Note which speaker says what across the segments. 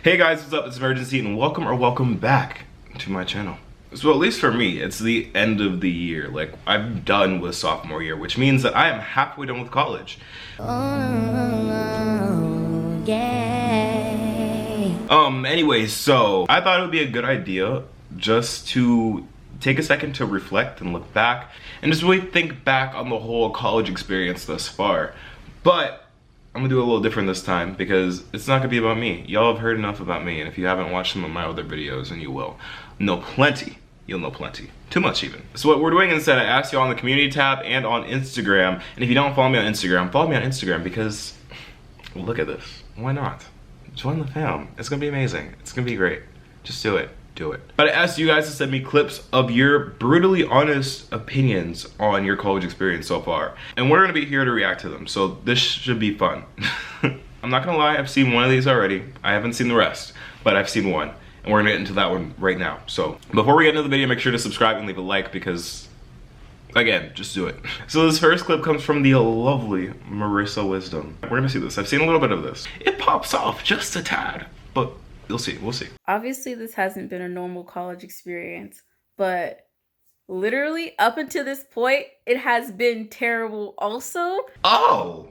Speaker 1: Hey guys, what's up? It's Imurgency and welcome back to my channel. So at least for me, it's the end of the year. Like, I'm done with sophomore year, which means that I am halfway done with college.
Speaker 2: Oh, yay.
Speaker 1: Anyways, so I thought it would be a good idea just to take a second to reflect and look back and just really think back on the whole college experience thus far. But I'm gonna do a little different this time because it's not gonna be about me. Y'all have heard enough about me, and if you haven't watched some of my other videos, and you will know plenty. You'll know plenty. Too much even. So what we're doing instead, I asked y'all on the community tab and on Instagram, and if you don't follow me on Instagram, follow me on Instagram because look at this. Why not? Join the fam. It's gonna be amazing. It's gonna be great. Just do it. Do it. But I asked you guys to send me clips of your brutally honest opinions on your college experience so far. And we're gonna be here to react to them, so this should be fun. I'm not gonna lie, I've seen one of these already. I haven't seen the rest, but I've seen one. And we're gonna get into that one right now. So before we get into the video, make sure to subscribe and leave a like because, again, just do it. So this first clip comes from the lovely Marissa Wisdom. We're gonna see this. I've seen a little bit of this. It pops off just a tad, but you'll see, we'll see.
Speaker 3: Obviously, this hasn't been a normal college experience, but literally up until this point, it has been terrible also.
Speaker 1: Oh,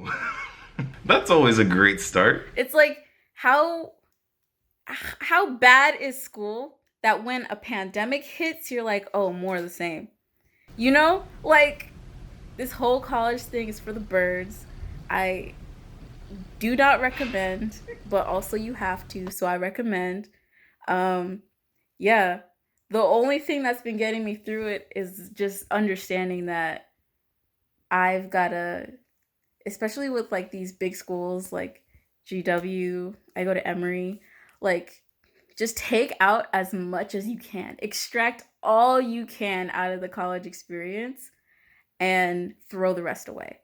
Speaker 1: that's always a great start.
Speaker 3: It's like, how bad is school that when a pandemic hits, you're like, oh, more of the same. You know, like, this whole college thing is for the birds. I do not recommend, but also you have to, so I recommend. Yeah, the only thing that's been getting me through it is just understanding that I've gotta, especially with like these big schools like GW, I go to Emory, like, just take out as much as you can, extract all you can out of the college experience and throw the rest away.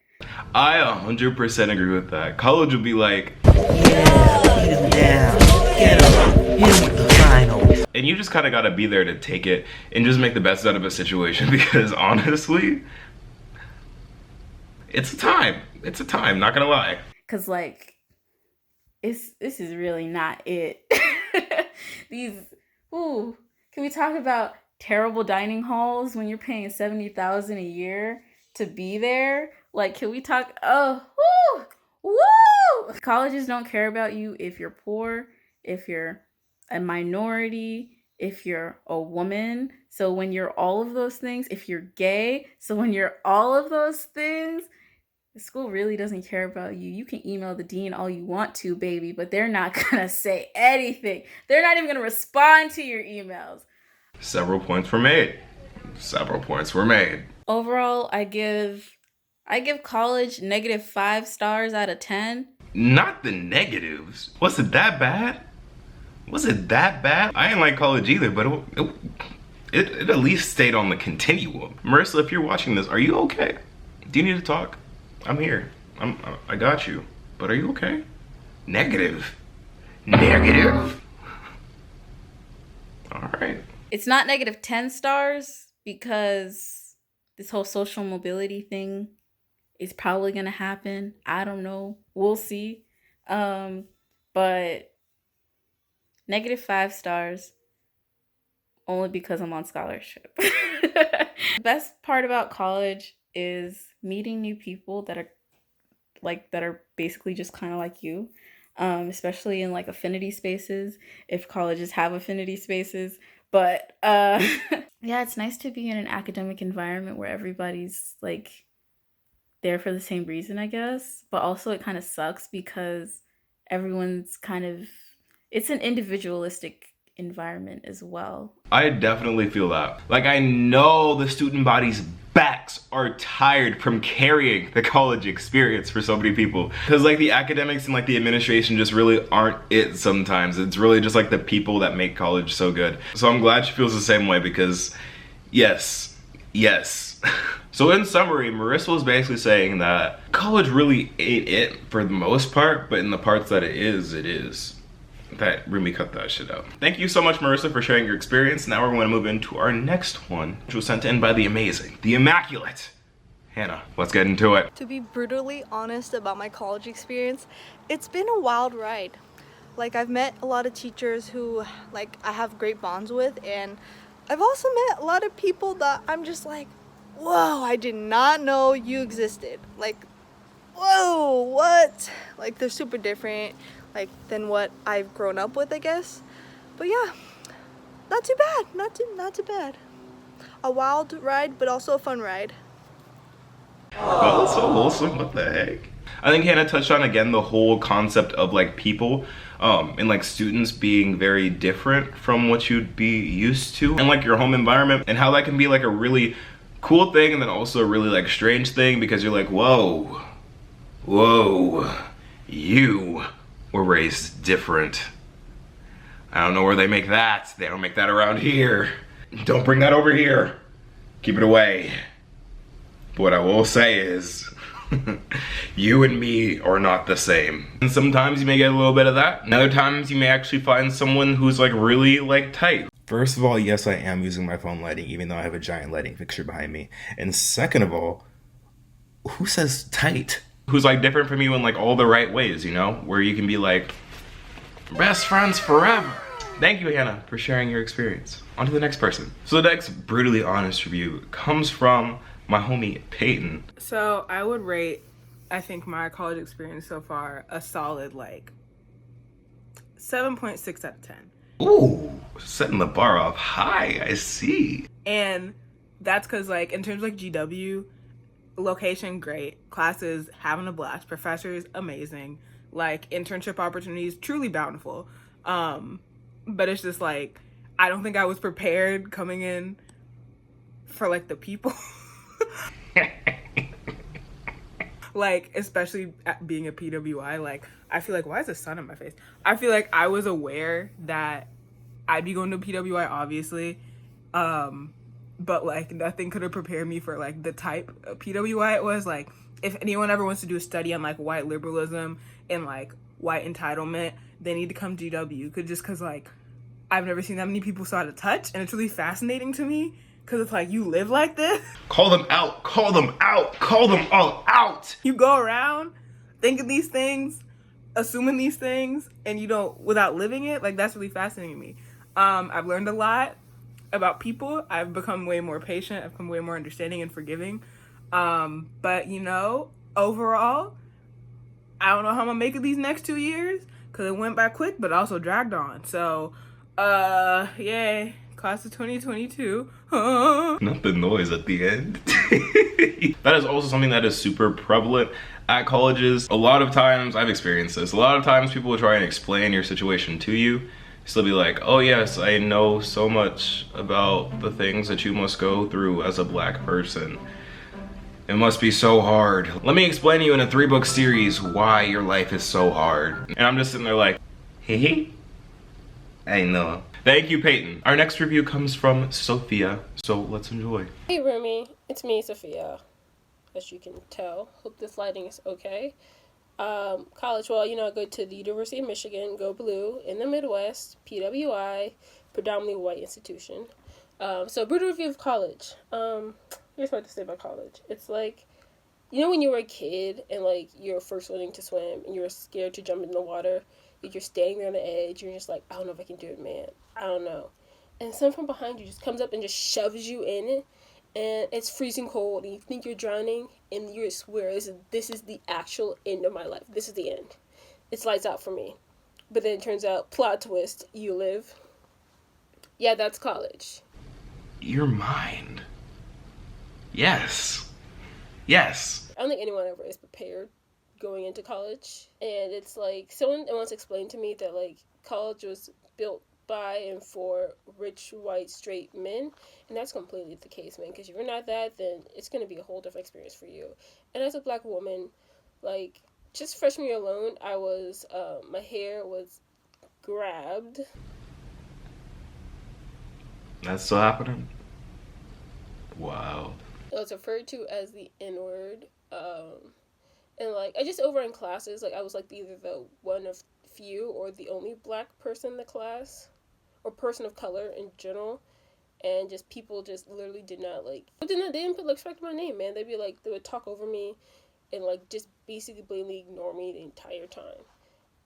Speaker 1: I 100% agree with that. College would be like,
Speaker 2: Yeah, get him down. Get him. Hit him with the finals.
Speaker 1: and you just kind of got to be there to take it and just make the best out of a situation because honestly, it's a time. It's a time, not gonna lie.
Speaker 3: Cause like, this is really not it. Can we talk about terrible dining halls when you're paying $70,000 a year to be there? Like, can we talk? Woo! Colleges don't care about you if you're poor, if you're a minority, if you're a woman. So when you're all of those things, if you're gay, so when you're all of those things, the school really doesn't care about you. You can email the dean all you want to, baby, but they're not gonna say anything. They're not even gonna respond to your emails.
Speaker 1: Several points were made. Several points were made.
Speaker 3: Overall, I give college -5 stars out of 10.
Speaker 1: Not the negatives. Was it that bad? Was it that bad? I didn't like college either, but it at least stayed on the continuum. Marissa, if you're watching this, are you okay? Do you need to talk? I'm here. I got you. But are you okay? Negative. Negative. All right.
Speaker 3: It's not -10 stars because this whole social mobility thing is probably gonna happen. I don't know. We'll see. But -5 stars only because I'm on scholarship. The best part about college is meeting new people that are basically just kind of like you, especially in like affinity spaces, if colleges have affinity spaces. But yeah, it's nice to be in an academic environment where everybody's like there for the same reason, I guess. But also it kind of sucks because everyone's it's an individualistic environment as well.
Speaker 1: I definitely feel that. Like, I know the student body's backs are tired from carrying the college experience for so many people. Because like the academics and like the administration just really aren't it sometimes. It's really just like the people that make college so good. So I'm glad she feels the same way because yes. So in summary, Marissa was basically saying that college really ain't it for the most part, but in the parts that it is, it is. That really cut that shit out. Thank you so much, Marissa, for sharing your experience. Now we're going to move into our next one, which was sent in by the amazing, the immaculate Hannah. Let's get into it.
Speaker 4: To be brutally honest about my college experience, it's been a wild ride. Like, I've met a lot of teachers who, like, I have great bonds with, and I've also met a lot of people that I'm just like, whoa, I did not know you existed. Like, whoa, what? Like, they're super different, like, than what I've grown up with, I guess. But yeah, not too bad, not too bad. A wild ride, but also a fun ride.
Speaker 1: Oh, that's so wholesome. What the heck? I think Hannah touched on again the whole concept of like people and like students being very different from what you'd be used to and like your home environment, and how that can be like a really cool thing and then also a really like strange thing, because you're like, whoa, you were raised different. I don't know where they make that. They don't make that around here. Don't bring that over here. Keep it away. But what I will say is, you and me are not the same. And sometimes you may get a little bit of that, and other times you may actually find someone who's like really like tight. First of all, yes, I am using my phone lighting, even though I have a giant lighting fixture behind me. And second of all, who says tight? Who's like different from you in like all the right ways, you know? Where you can be like, best friends forever. Thank you, Hannah, for sharing your experience. On to the next person. So the next brutally honest review comes from my homie Peyton.
Speaker 5: So I would rate, I think, my college experience so far a solid like 7.6 out of 10.
Speaker 1: Ooh, setting the bar off high, I see.
Speaker 5: And that's because like in terms of like GW, location great, classes having a blast, professors amazing, like internship opportunities truly bountiful. But it's just like, I don't think I was prepared coming in for like the people. Like, especially being a PWI, like, I feel like, why is the sun in my face? I feel like I was aware that I'd be going to PWI, obviously, but, like, nothing could have prepared me for, like, the type of PWI it was. Like, if anyone ever wants to do a study on, like, white liberalism and, like, white entitlement, they need to come GW, because, like, I've never seen that many people so out of touch, and it's really fascinating to me. Because it's like, you live like this?
Speaker 1: Call them out, call them out, call them all out.
Speaker 5: You go around thinking these things, assuming these things, and you don't, without living it. Like, that's really fascinating to me. I've learned a lot about people. I've become way more patient. I've become way more understanding and forgiving. But, you know, overall, I don't know how I'm going to make it these next 2 years, because it went by quick, but also dragged on. So, yay. Class of 2022.
Speaker 1: Not the noise at the end. That is also something that is super prevalent at colleges. A lot of times, I've experienced this, a lot of times people will try and explain your situation to you. Still be like, oh yes, I know so much about the things that you must go through as a black person. It must be so hard. Let me explain to you in a 3-book series why your life is so hard. And I'm just sitting there like, hey, I know. Thank you, Peyton. Our next review comes from Sophia, so let's enjoy.
Speaker 6: Hey, Rumi. It's me, Sophia, as you can tell. Hope this lighting is okay. College, well, you know, I go to the University of Michigan, go blue, in the Midwest, PWI, predominantly white institution. So, brutal review of college. Here's what I have to say about college. It's like, you know when you were a kid and, like, you're first learning to swim and you're scared to jump in the water? You're standing there on the edge, you're just like, I don't know if I can do it, man. I don't know. And someone from behind you just comes up and just shoves you in it, and it's freezing cold, and you think you're drowning, and you swear, this is the actual end of my life. This is the end. It's lights out for me. But then it turns out, plot twist, you live. Yeah, that's college.
Speaker 1: Your mind. Yes. Yes.
Speaker 6: I don't think anyone ever is prepared going into college, and it's like someone once explained to me that like college was built by and for rich white straight men, and that's completely the case, man, because if you're not that, then it's going to be a whole different experience for you. And as a black woman, like just freshman year alone, I was my hair was grabbed.
Speaker 1: That's still happening? Wow.
Speaker 6: It was referred to as the N-word. And, like, I just over in classes, like, I was, like, either the one of few or the only black person in the class, or person of color in general, and just people just literally did not, like, they didn't put, like, respect to my name, man. They'd be, like, they would talk over me and, like, just basically blatantly ignore me the entire time.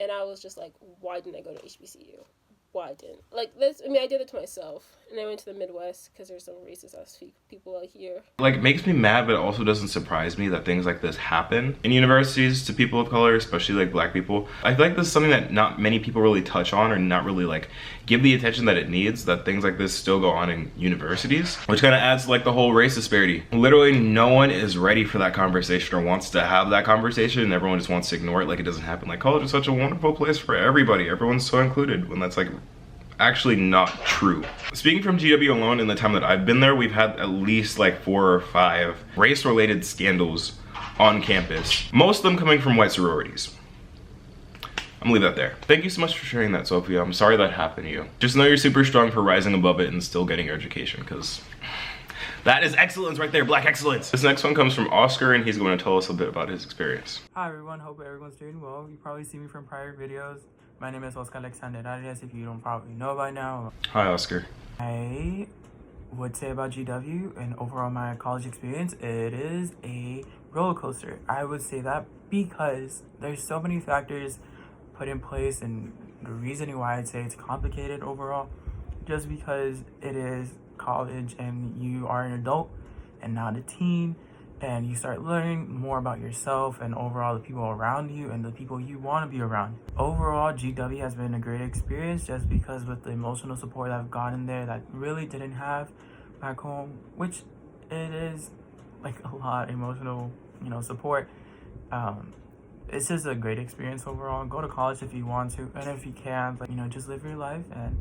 Speaker 6: And I was just like, why didn't I go to HBCU? Why didn't? Like, this, I mean, I did it to myself. And I went to the Midwest because there's some racist ass people out here.
Speaker 1: Like, it makes me mad, but it also doesn't surprise me that things like this happen in universities to people of color, especially like black people. I feel like this is something that not many people really touch on, or not really like give the attention that it needs, that things like this still go on in universities, which kind of adds to like the whole race disparity. Literally no one is ready for that conversation or wants to have that conversation, and everyone just wants to ignore it like it doesn't happen. Like, college is such a wonderful place for everybody. Everyone's so included, when that's like actually not true. Speaking from GW alone, in the time that I've been there, we've had at least like 4 or 5 race-related scandals on campus, most of them coming from white sororities. I'm gonna leave that there. Thank you so much for sharing that, Sophia. I'm sorry that happened to you. Just know you're super strong for rising above it and still getting your education, because that is excellence right there, black excellence. This next one comes from Oscar, and he's going to tell us a bit about his experience.
Speaker 7: Hi everyone, hope everyone's doing well. You probably see me from prior videos. My name is Oscar Alexander Arias, if you don't probably know by now.
Speaker 1: Hi, Oscar.
Speaker 7: I would say about GW and overall my college experience, it is a roller coaster. I would say that because there's so many factors put in place, and the reasoning why I'd say it's complicated overall, just because it is college and you are an adult and not a teen, and you start learning more about yourself and overall the people around you and the people you want to be around. Overall, GW has been a great experience, just because with the emotional support I've gotten there that really didn't have back home, which it is like a lot emotional, support. It's just a great experience overall. Go to college if you want to, and if you can't, just live your life, and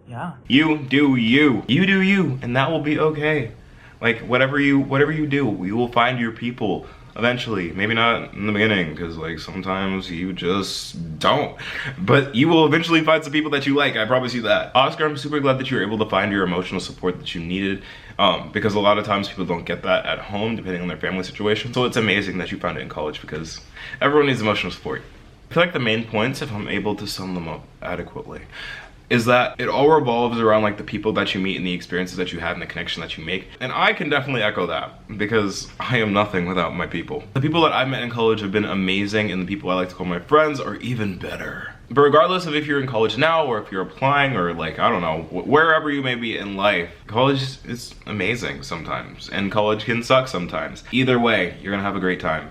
Speaker 7: yeah.
Speaker 1: You do you. You do you, and that will be okay. Like, whatever you do, you will find your people eventually. Maybe not in the beginning, because like sometimes you just don't. But you will eventually find some people that you like, I promise you that. Oscar, I'm super glad that you were able to find your emotional support that you needed, because a lot of times people don't get that at home, depending on their family situation. So it's amazing that you found it in college, because everyone needs emotional support. I feel like the main points, if I'm able to sum them up adequately, is that it all revolves around like the people that you meet and the experiences that you have and the connection that you make. And I can definitely echo that, because I am nothing without my people. The people that I've met in college have been amazing, and the people I like to call my friends are even better. But regardless of if you're in college now, or if you're applying, or like, I don't know, wherever you may be in life, college is amazing sometimes, and college can suck sometimes. Either way, you're gonna have a great time.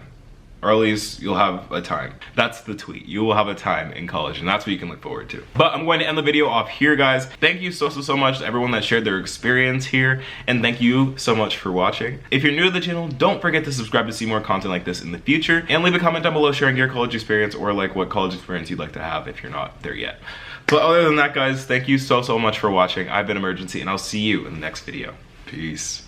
Speaker 1: Or at least you'll have a time. That's the tweet. You will have a time in college, and that's what you can look forward to. But I'm going to end the video off here, guys. Thank you so much to everyone that shared their experience here, and thank you so much for watching. If you're new to the channel, don't forget to subscribe to see more content like this in the future, and leave a comment down below sharing your college experience, or like what college experience you'd like to have if you're not there yet. But other than that, guys, thank you so much for watching. I've been Imurgency, and I'll see you in the next video. Peace.